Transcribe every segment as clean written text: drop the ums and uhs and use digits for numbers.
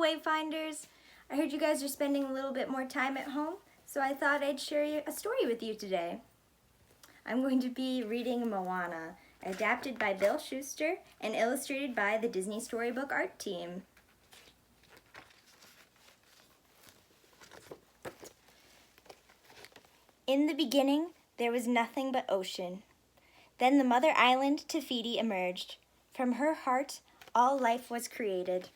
Wayfinders. I heard you guys are spending a little bit more time at home, so I thought I'd share a story with you today. I'm going to be reading Moana, adapted by Bill Schuster and illustrated by the Disney Storybook art team. In the beginning, there was nothing but ocean. Then the mother island, Te Fiti, emerged. From her heart, all life was created.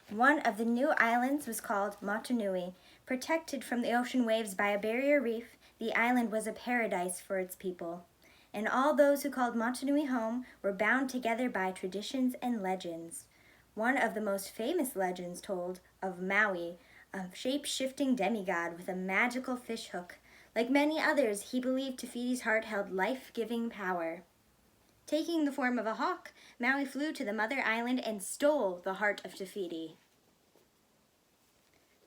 One of the new islands was called Motunui. Protected from the ocean waves by a barrier reef, the island was a paradise for its people. And all those who called Motunui home were bound together by traditions and legends. One of the most famous legends told of Maui, a shape-shifting demigod with a magical fish hook. Like many others, he believed Te Fiti's heart held life-giving power. Taking the form of a hawk, Maui flew to the mother island and stole the heart of Te Fiti.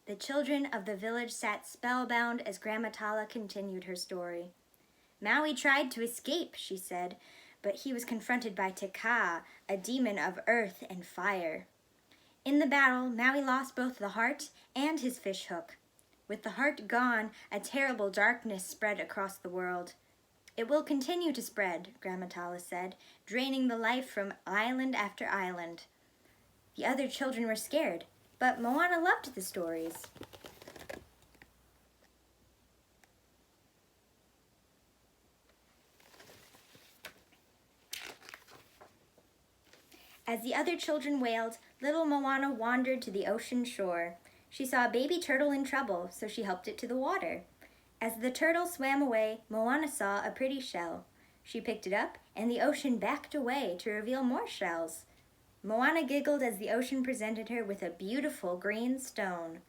The children of the village sat spellbound as Grandma Tala continued her story. Maui tried to escape, she said, but he was confronted by Te Ka, a demon of earth and fire. In the battle, Maui lost both the heart and his fish hook. With the heart gone, a terrible darkness spread across the world. It will continue to spread, Grandma Tala said, draining the life from island after island. The other children were scared, but Moana loved the stories. As the other children wailed, little Moana wandered to the ocean shore. She saw a baby turtle in trouble, so she helped it to the water. As the turtle swam away, Moana saw a pretty shell. She picked it up, and the ocean backed away to reveal more shells. Moana giggled as the ocean presented her with a beautiful green stone.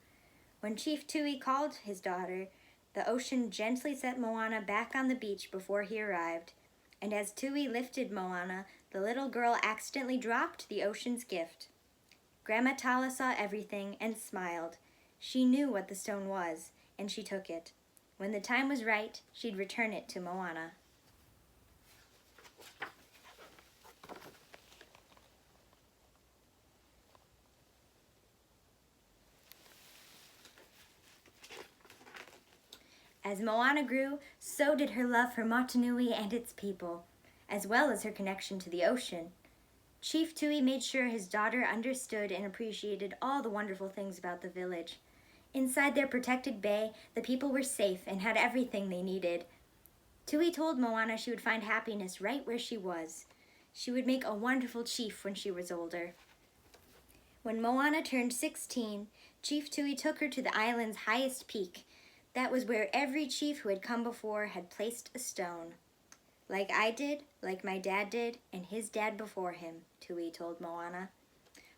When Chief Tui called his daughter, the ocean gently set Moana back on the beach before he arrived. And as Tui lifted Moana, the little girl accidentally dropped the ocean's gift. Grandma Tala saw everything and smiled. She knew what the stone was, and she took it. When the time was right, she'd return it to Moana. As Moana grew, so did her love for Motunui and its people, as well as her connection to the ocean. Chief Tui made sure his daughter understood and appreciated all the wonderful things about the village. Inside their protected bay, the people were safe and had everything they needed. Tui told Moana she would find happiness right where she was. She would make a wonderful chief when she was older. When Moana turned 16, Chief Tui took her to the island's highest peak. That was where every chief who had come before had placed a stone. Like I did, like my dad did, and his dad before him, Tui told Moana.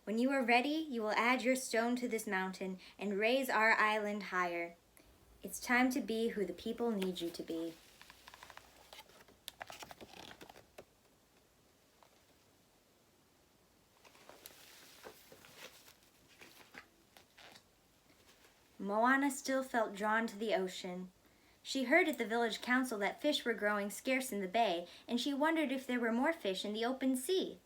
When you are ready, you will add your stone to this mountain and raise our island higher. It's time to be who the people need you to be. Moana still felt drawn to the ocean. She heard at the village council that fish were growing scarce in the bay, and she wondered if there were more fish in the open sea.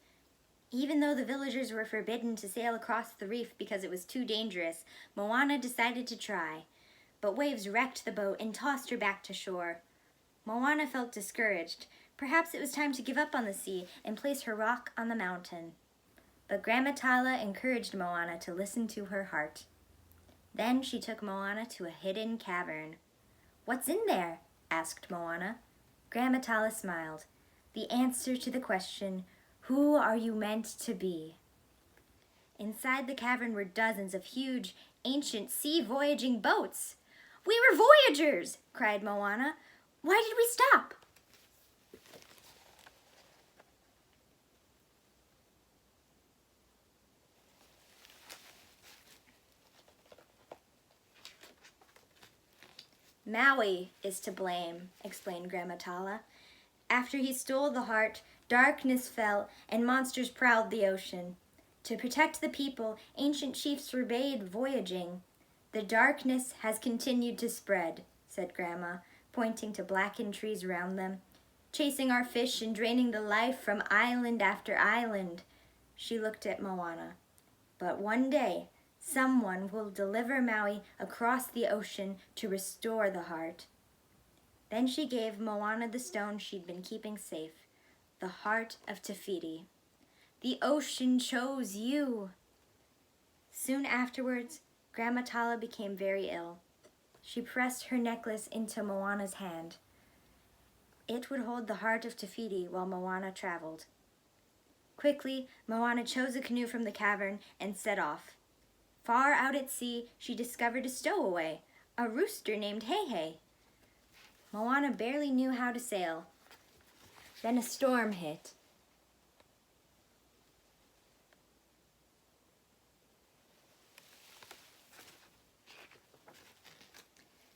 Even though the villagers were forbidden to sail across the reef because it was too dangerous, Moana decided to try. But waves wrecked the boat and tossed her back to shore. Moana felt discouraged. Perhaps it was time to give up on the sea and place her rock on the mountain. But Grandma Tala encouraged Moana to listen to her heart. Then she took Moana to a hidden cavern. "What's in there?" asked Moana. Grandma Tala smiled. "The answer to the question, who are you meant to be?" Inside the cavern were dozens of huge, ancient sea-voyaging boats. "We were voyagers!" cried Moana. "Why did we stop?" "Maui is to blame," explained Grandma Tala. "After he stole the heart, darkness fell and monsters prowled the ocean. To protect the people, ancient chiefs forbade voyaging. The darkness has continued to spread," said Grandma, pointing to blackened trees around them, "chasing our fish and draining the life from island after island." She looked at Moana. "But one day, Someone will deliver Maui across the ocean to restore the heart. Then she gave Moana the stone she'd been keeping safe, the heart of Te Fiti. The ocean chose you. Soon afterwards, Grandma Tala became very ill. She pressed her necklace into Moana's hand. It would hold the heart of Te Fiti while Moana traveled. Quickly, Moana chose a canoe from the cavern and set off. Far out at sea, she discovered a stowaway, a rooster named Hei. Moana barely knew how to sail. Then a storm hit.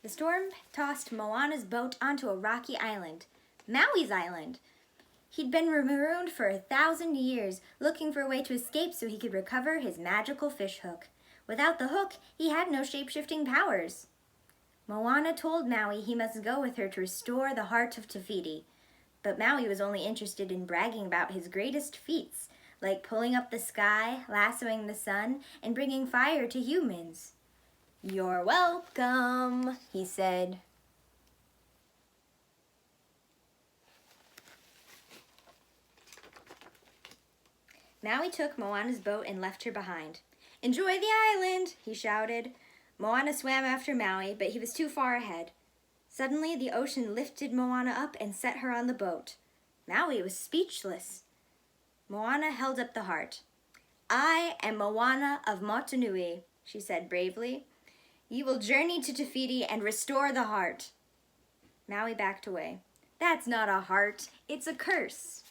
The storm tossed Moana's boat onto a rocky island, Maui's island. He'd been marooned for 1,000 years, looking for a way to escape so he could recover his magical fish hook. Without the hook, he had no shape-shifting powers. Moana told Maui he must go with her to restore the heart of Te Fiti. But Maui was only interested in bragging about his greatest feats, like pulling up the sky, lassoing the sun, and bringing fire to humans. "You're welcome," he said. Maui took Moana's boat and left her behind. "Enjoy the island," he shouted. Moana swam after Maui, but he was too far ahead. Suddenly, the ocean lifted Moana up and set her on the boat. Maui was speechless. Moana held up the heart. "I am Moana of Motunui," she said bravely. "You will journey to Te Fiti and restore the heart." Maui backed away. "That's not a heart, it's a curse."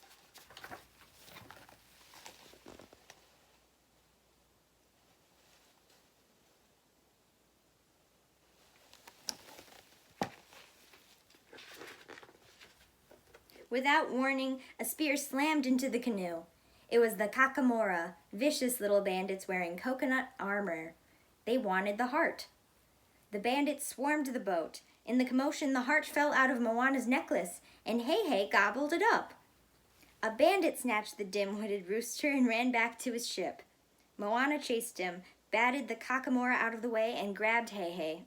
Without warning, a spear slammed into the canoe. It was the Kakamora, vicious little bandits wearing coconut armor. They wanted the heart. The bandits swarmed the boat. In the commotion, the heart fell out of Moana's necklace, and Hei gobbled it up. A bandit snatched the dim-witted rooster and ran back to his ship. Moana chased him, batted the Kakamora out of the way, and grabbed Hei.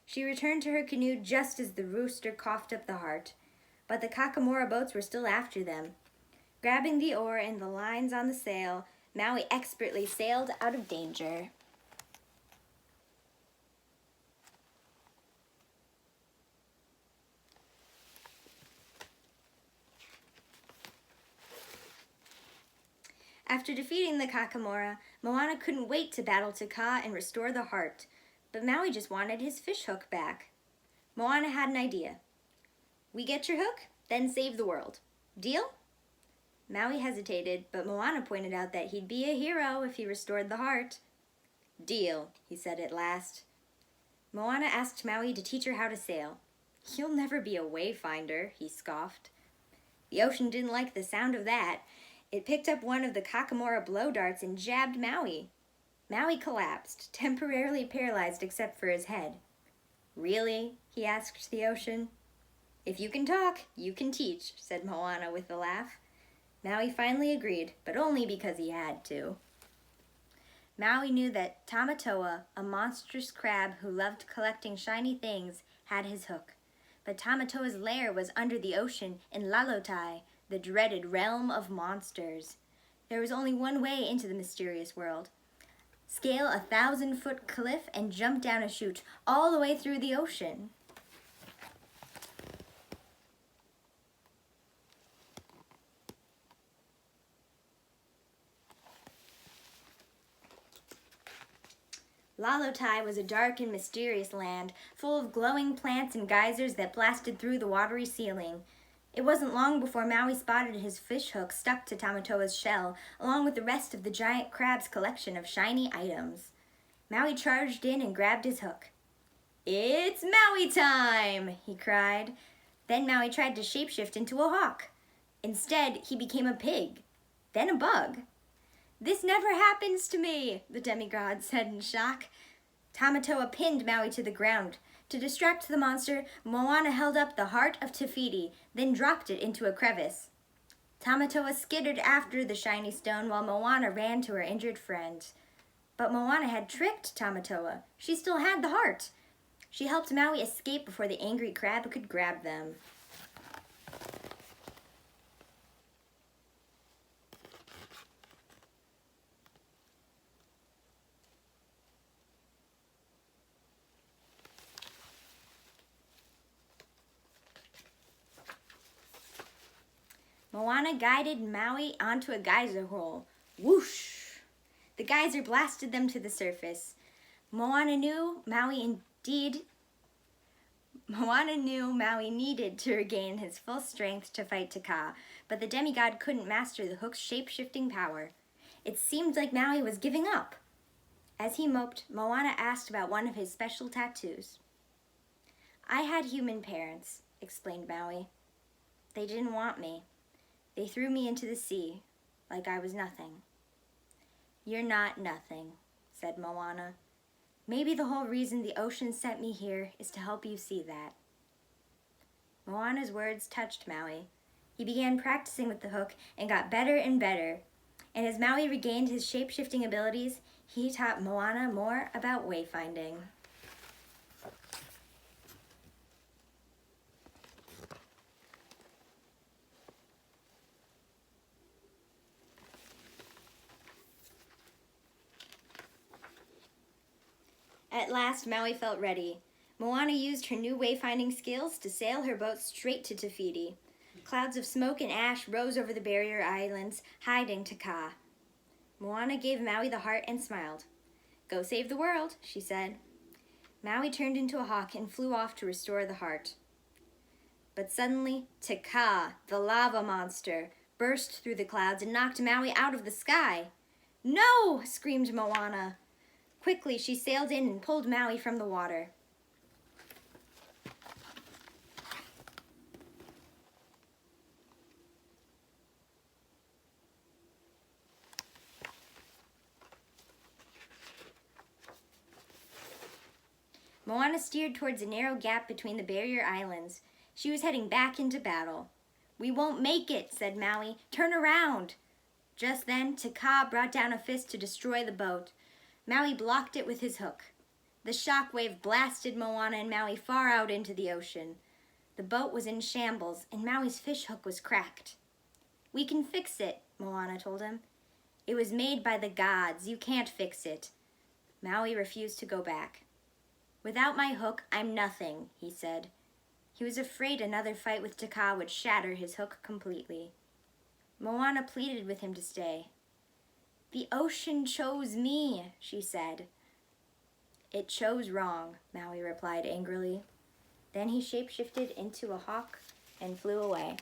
She returned to her canoe just as the rooster coughed up the heart. But the Kakamora boats were still after them. Grabbing the oar and the lines on the sail, Maui expertly sailed out of danger. After defeating the Kakamora, Moana couldn't wait to battle Te Ka and restore the heart, but Maui just wanted his fish hook back. Moana had an idea. "We get your hook, then save the world. Deal?" Maui hesitated, but Moana pointed out that he'd be a hero if he restored the heart. "Deal," he said at last. Moana asked Maui to teach her how to sail. "You'll never be a wayfinder," he scoffed. The ocean didn't like the sound of that. It picked up one of the Kakamora blow darts and jabbed Maui. Maui collapsed, temporarily paralyzed except for his head. "Really?" he asked the ocean. "If you can talk, you can teach," said Moana with a laugh. Maui finally agreed, but only because he had to. Maui knew that Tamatoa, a monstrous crab who loved collecting shiny things, had his hook. But Tamatoa's lair was under the ocean in Lalotai, the dreaded realm of monsters. There was only one way into the mysterious world. Scale a 1,000-foot cliff and jump down a chute all the way through the ocean. Lalotai was a dark and mysterious land, full of glowing plants and geysers that blasted through the watery ceiling. It wasn't long before Maui spotted his fish hook stuck to Tamatoa's shell, along with the rest of the giant crab's collection of shiny items. Maui charged in and grabbed his hook. "It's Maui time!" he cried. Then Maui tried to shapeshift into a hawk. Instead, he became a pig, then a bug. "This never happens to me," the demigod said in shock. Tamatoa pinned Maui to the ground. To distract the monster, Moana held up the heart of Te Fiti, then dropped it into a crevice. Tamatoa skittered after the shiny stone while Moana ran to her injured friend. But Moana had tricked Tamatoa. She still had the heart. She helped Maui escape before the angry crab could grab them. Moana guided Maui onto a geyser hole. Whoosh! The geyser blasted them to the surface. Moana knew Maui needed to regain his full strength to fight Te Kā, but the demigod couldn't master the hook's shape-shifting power. It seemed like Maui was giving up. As he moped, Moana asked about one of his special tattoos. "I had human parents," explained Maui. "They didn't want me. They threw me into the sea, like I was nothing." "You're not nothing," said Moana. "Maybe the whole reason the ocean sent me here is to help you see that." Moana's words touched Maui. He began practicing with the hook and got better and better. And as Maui regained his shape-shifting abilities, he taught Moana more about wayfinding. At last, Maui felt ready. Moana used her new wayfinding skills to sail her boat straight to Te Fiti. Clouds of smoke and ash rose over the barrier islands, hiding Te Kā. Moana gave Maui the heart and smiled. "Go save the world," she said. Maui turned into a hawk and flew off to restore the heart. But suddenly, Te Kā, the lava monster, burst through the clouds and knocked Maui out of the sky. "No!" screamed Moana. Quickly, she sailed in and pulled Maui from the water. Moana steered towards a narrow gap between the barrier islands. She was heading back into battle. "We won't make it," said Maui. "Turn around." Just then, Te Kā brought down a fist to destroy the boat. Maui blocked it with his hook. The shock wave blasted Moana and Maui far out into the ocean. The boat was in shambles, and Maui's fish hook was cracked. "We can fix it," Moana told him. "It was made by the gods. You can't fix it." Maui refused to go back. "Without my hook, I'm nothing," he said. He was afraid another fight with Te Kā would shatter his hook completely. Moana pleaded with him to stay. "The ocean chose me," she said. "It chose wrong," Maui replied angrily. Then he shape-shifted into a hawk and flew away.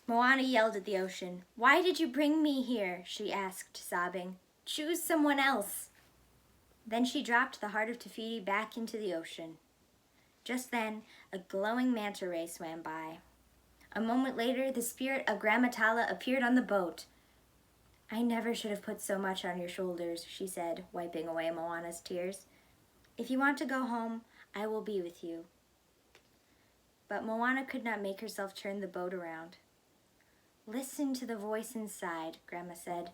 Moana yelled at the ocean. "Why did you bring me here?" she asked, sobbing. "Choose someone else." Then she dropped the heart of Te Fiti back into the ocean. Just then, a glowing manta ray swam by. A moment later, the spirit of Grandma Tala appeared on the boat. "I never should have put so much on your shoulders," she said, wiping away Moana's tears. "If you want to go home, I will be with you." But Moana could not make herself turn the boat around. "Listen to the voice inside," Grandma said.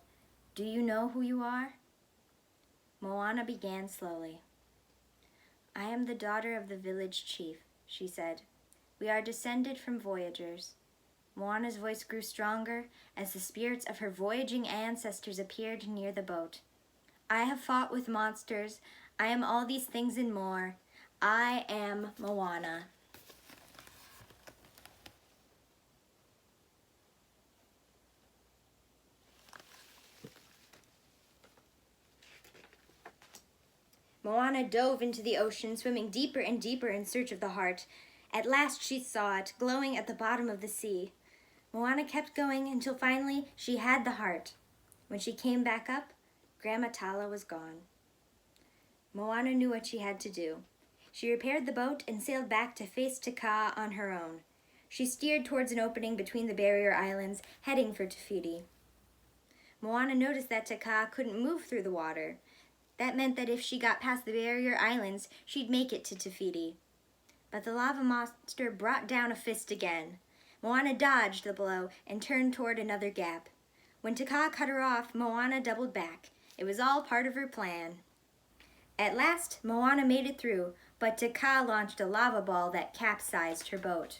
"Do you know who you are?" Moana began slowly. "I am the daughter of the village chief," she said. "We are descended from voyagers." Moana's voice grew stronger as the spirits of her voyaging ancestors appeared near the boat. "I have fought with monsters. I am all these things and more. I am Moana." Moana dove into the ocean, swimming deeper and deeper in search of the heart. At last she saw it, glowing at the bottom of the sea. Moana kept going until finally she had the heart. When she came back up, Grandma Tala was gone. Moana knew what she had to do. She repaired the boat and sailed back to face Te Kā on her own. She steered towards an opening between the barrier islands, heading for Te Fiti. Moana noticed that Te Kā couldn't move through the water. That meant that if she got past the barrier islands, she'd make it to Te Fiti. But the lava monster brought down a fist again. Moana dodged the blow and turned toward another gap. When Te cut her off, Moana doubled back. It was all part of her plan. At last, Moana made it through, but Te launched a lava ball that capsized her boat.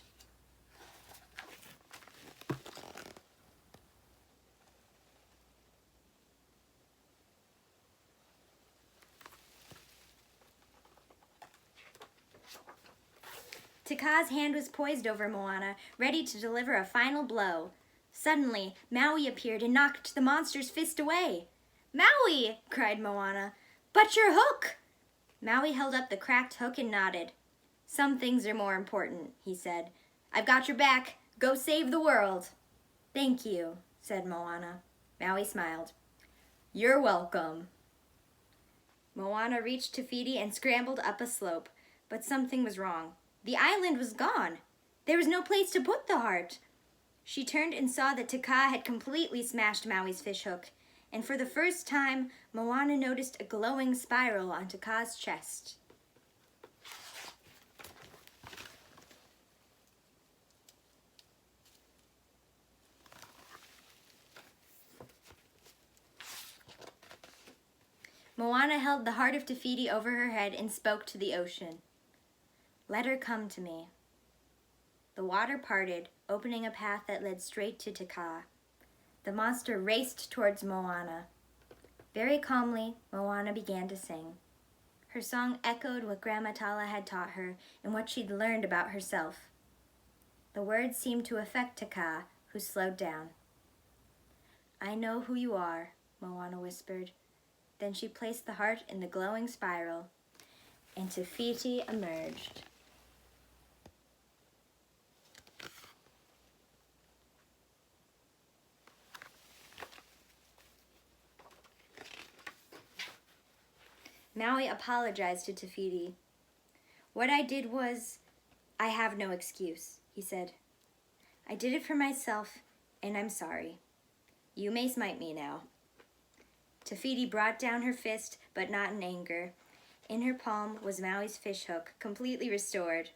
Te hand was poised over Moana, ready to deliver a final blow. Suddenly, Maui appeared and knocked the monster's fist away. "Maui!" cried Moana. "But your hook!" Maui held up the cracked hook and nodded. "Some things are more important," he said. "I've got your back. Go save the world." "Thank you," said Moana. Maui smiled. "You're welcome." Moana reached Te Fiti and scrambled up a slope, but something was wrong. The island was gone. There was no place to put the heart. She turned and saw that Te had completely smashed Maui's fishhook, and for the first time, Moana noticed a glowing spiral on Te chest. Moana held the heart of Te Fiti over her head and spoke to the ocean. "Let her come to me." The water parted, opening a path that led straight to Te The monster raced towards Moana. Very calmly, Moana began to sing. Her song echoed what Grandma Tala had taught her and what she'd learned about herself. The words seemed to affect Te who slowed down. "I know who you are," Moana whispered. Then she placed the heart in the glowing spiral, and Te Fiti emerged. Maui apologized to Te Fiti. "What I did was, I have no excuse," he said. "I did it for myself, and I'm sorry. You may smite me now." Te Fiti brought down her fist, but not in anger. In her palm was Maui's fishhook, completely restored.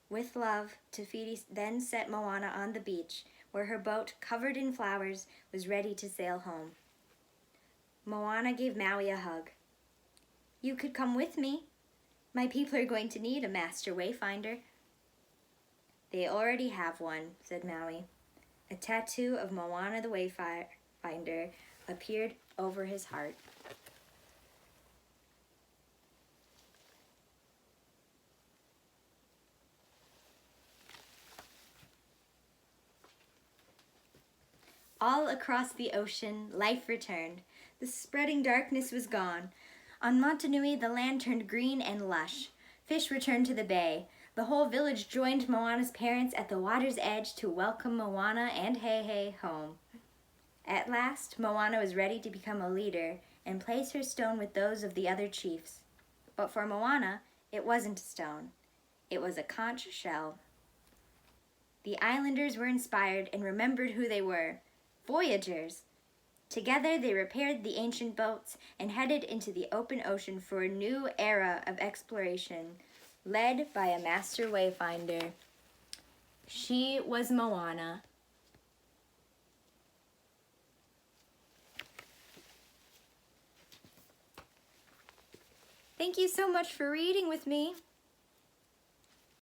With love, Te Fiti then set Moana on the beach, where her boat, covered in flowers, was ready to sail home. Moana gave Maui a hug. "You could come with me. My people are going to need a master wayfinder." "They already have one," said Maui. A tattoo of Moana the Wayfinder appeared over his heart. All across the ocean, life returned. The spreading darkness was gone. On Motunui, the land turned green and lush. Fish returned to the bay. The whole village joined Moana's parents at the water's edge to welcome Moana and Hei home. At last, Moana was ready to become a leader and place her stone with those of the other chiefs. But for Moana, it wasn't a stone. It was a conch shell. The islanders were inspired and remembered who they were: voyagers. Together, they repaired the ancient boats and headed into the open ocean for a new era of exploration, led by a master wayfinder. She was Moana. Thank you so much for reading with me.